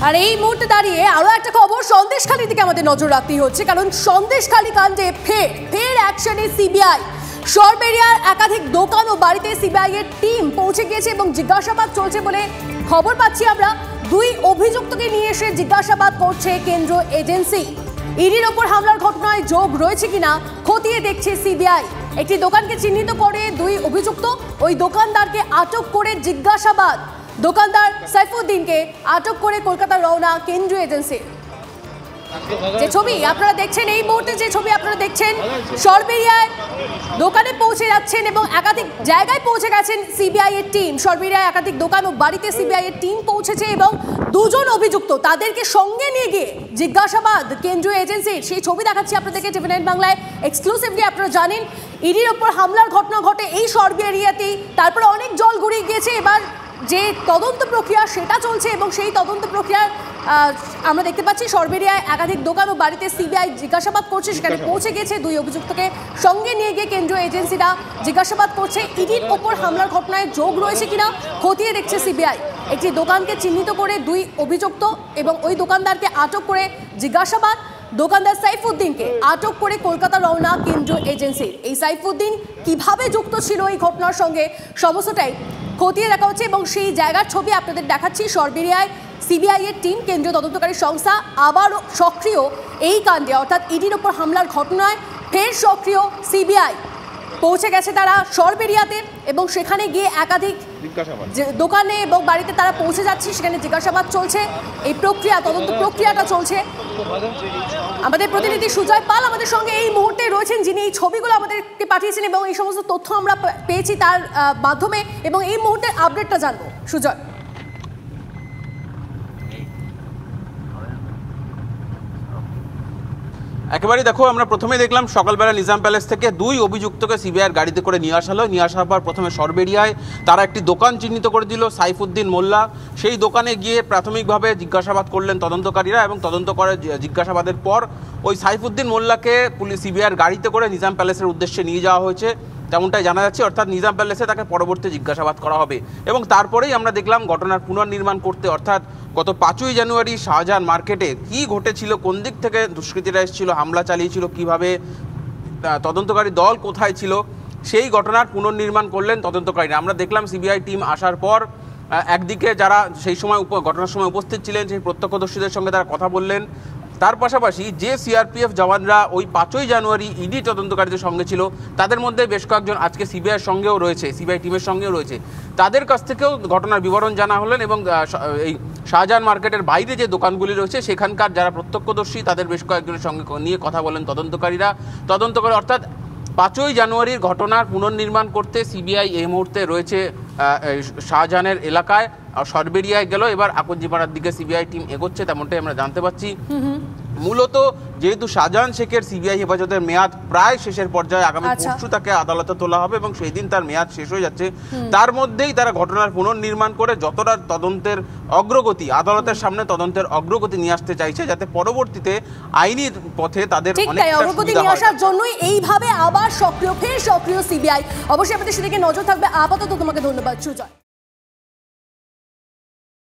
আর এই মুহূর্তে দাঁড়িয়ে আরো একটা খবর, সন্দেশখালীর দিকে আমাদের নজর রাখতেই হচ্ছে, কারণ সন্দেশখালী কাণ্ডে ফের অ্যাকশনে সিবিআই। সরবেরিয়ার একাধিক দোকান ও বাড়িতে সিবিআই এর টিম পৌঁছে গিয়েছে এবং জিজ্ঞাসাবাদ চলছে বলে খবর পাচ্ছি আমরা। দুই অভিযুক্তকে নিয়ে এসে জিজ্ঞাসাবাদ করছে কেন্দ্রীয় এজেন্সি। ইডির ওপর হামলার ঘটনায় যোগ রয়েছে কিনা খতিয়ে দেখছে সিবিআই। একটি দোকানকে চিহ্নিত করে দুই অভিযুক্ত, ওই দোকানদারকে আটক করে জিজ্ঞাসাবাদ। দোকানদার সাইফুদ্দিনকে আটক করে কলকাতা রওনা কেন্দ্রীয় এজেন্সি। যে ছবি আপনারা দেখছেন, এই মুহূর্তে যে ছবি আপনারা দেখছেন, সরবেরিয়ায় দোকানে পৌঁছে যাচ্ছেন এবং একাধিক জায়গায় পৌঁছে গেছেন সিবিআই এর টিম। সরবেরিয়ায় একাধিক দোকান ও বাড়িতে সিবিআই এর টিম পৌঁছেছে এবং দুজন অভিযুক্ত তাদেরকে সঙ্গে নিয়ে গিয়ে জিজ্ঞাসাবাদ কেন্দ্রীয় এজেন্সির। সেই ছবি দেখাচ্ছি আপনাদেরকে টিভি9 বাংলায় এক্সক্লুসিভলি। আপনারা জানেন ইডির ওপর হামলার ঘটনা ঘটে এই সরবেরিয়াতেই, তারপরে অনেক জল গড়িয়ে গিয়েছে। এবার যে তদন্ত প্রক্রিয়া সেটা চলছে এবং সেই তদন্ত প্রক্রিয়ার আমরা দেখতে পাচ্ছি সরবেরিয়ায় একাধিক দোকান ও বাড়িতে সিবিআই জিজ্ঞাসাবাদ করছে। সেখানে পৌঁছে গেছে দুই অভিযুক্তকে সঙ্গে নিয়ে গিয়ে কেন্দ্রীয় এজেন্সিরা জিজ্ঞাসাবাদ করছে। ইডির ওপর হামলার ঘটনায় যোগ রয়েছে কিনা খতিয়ে দেখছে সিবিআই। একটি দোকানকে চিহ্নিত করে দুই অভিযুক্ত এবং ওই দোকানদারকে আটক করে জিজ্ঞাসাবাদ। দোকানদার সাইফুদ্দিনকে আটক করে কলকাতা রওনা কেন্দ্রীয় এজেন্সির। এই সাইফুদ্দিন কিভাবে যুক্ত ছিল এই ঘটনার সঙ্গে সমস্তটাই খতিয়ে দেখা হচ্ছে এবং সেই জায়গার ছবি আপনাদের দেখাচ্ছি। সরবেরিয়ায় সিবিআই এর টিম, কেন্দ্রীয় তদন্তকারী সংস্থা আবারও সক্রিয় এই কাণ্ডে, অর্থাৎ ইডির ওপর হামলার ঘটনায় ফের সক্রিয় সিবিআই। পৌঁছে গেছে তারা সরবেরিয়াতে এবং সেখানে গিয়ে একাধিক দোকানে এবং বাড়িতে তারা পৌঁছে যাচ্ছে, সেখানে জিজ্ঞাসাবাদ চলছে। এই প্রক্রিয়া, তদন্ত প্রক্রিয়াটা চলছে। আমাদের প্রতিনিধি সুজয় পাল আমাদের সঙ্গে এই মুহূর্তে রয়েছেন, যিনি এই ছবিগুলো আমাদেরকে পাঠিয়েছেন এবং এই সমস্ত তথ্য আমরা পেয়েছি তার মাধ্যমে, এবং এই মুহূর্তের আপডেটটা জানবো। সুজয়, একেবারেই দেখো, আমরা প্রথমে দেখলাম সকালবেলা নিজাম প্যালেস থেকে দুই অভিযুক্তকে সিবিআইয়ের গাড়িতে করে নিয়ে আসা হলো। নিয়ে আসার পর প্রথমে সরবেরিয়ায় তারা একটি দোকান চিহ্নিত করে দিল, সাইফুদ্দিন মোল্লা। সেই দোকানে গিয়ে প্রাথমিকভাবে জিজ্ঞাসাবাদ করলেন তদন্তকারীরা এবং তদন্ত করে জিজ্ঞাসাবাদের পর ওই সাইফুদ্দিন মোল্লাকে পুলিশ সিবিআইয়ের গাড়িতে করে নিজাম প্যালেসের উদ্দেশ্যে নিয়ে যাওয়া হয়েছে, তেমনটাই জানা যাচ্ছে। অর্থাৎ নিজাম প্যালেসে তাকে পরবর্তী জিজ্ঞাসাবাদ করা হবে এবং তারপরেই আমরা দেখলাম ঘটনার পুনর্নির্মাণ করতে, অর্থাৎ গত 5ই জানুয়ারি শাহজাহান মার্কেটে কি ঘটেছিল, কোন দিক থেকে দুষ্কৃতীরা এসেছিল, হামলা চালিয়েছিল, কিভাবে তদন্তকারী দল কোথায় ছিল, সেই ঘটনার পুনর্নির্মাণ করলেন তদন্তকারীরা। আমরা দেখলাম সিবিআই টিম আসার পর একদিকে যারা সেই সময় ঘটনার সময় উপস্থিত ছিলেন সেই প্রত্যক্ষদর্শীদের সঙ্গে তারা কথা বললেন, তার পাশাপাশি যে সিআরপিএফ জওয়ানরা ওই 5ই জানুয়ারি ইডি তদন্তকারীদের সঙ্গে ছিল তাদের মধ্যে বেশ কয়েকজন আজকে সিবিআইয়ের সঙ্গেও রয়েছে, সিবিআই টিমের সঙ্গেও রয়েছে, তাদের কাছ থেকেও ঘটনার বিবরণ জানা হলেন এবং এই শাহজাহান মার্কেটের বাইরে যে দোকানগুলি রয়েছে সেখানকার যারা প্রত্যক্ষদর্শী তাদের বেশ কয়েকজনের সঙ্গে নিয়ে কথা বলেন তদন্তকারীরা। অর্থাৎ 5ই জানুয়ারির ঘটনার পুনর্নির্মাণ করতে সিবিআই এই মুহূর্তে রয়েছে শাহজাহানের এলাকায়, সরবেরিয়ায় গেল, এবার আকঞ্জিপাড়ার দিকে সিবিআই টিম এগোচ্ছে, তেমনটাই আমরা জানতে পারছি। মূলত যেহেতু শাহজাহান শেখের সিবিআই হেফাজতের মেয়াদ প্রায় শেষের পর্যায়ে, আগামী পরশু তাকে আদালতে তোলা হবে এবং সেই দিন তার মেয়াদ শেষ হয়ে যাচ্ছে, তার মধ্যেই তারা ঘটনার পুনর্নির্মাণ করে যতটা তদন্তের অগ্রগতি, আদালতের সামনে তদন্তের অগ্রগতি নিয়ে আসতে চাইছে, যাতে পরবর্তীতে আইনি পথে তাদের অগ্রগতি নিয়ে আসার জন্যই এইভাবে আবার ফের সক্রিয় সিবিআই। অবশ্যই আমাদের সেদিকে নজর থাকবে। আপাতত তোমাকে ধন্যবাদ সুজয়।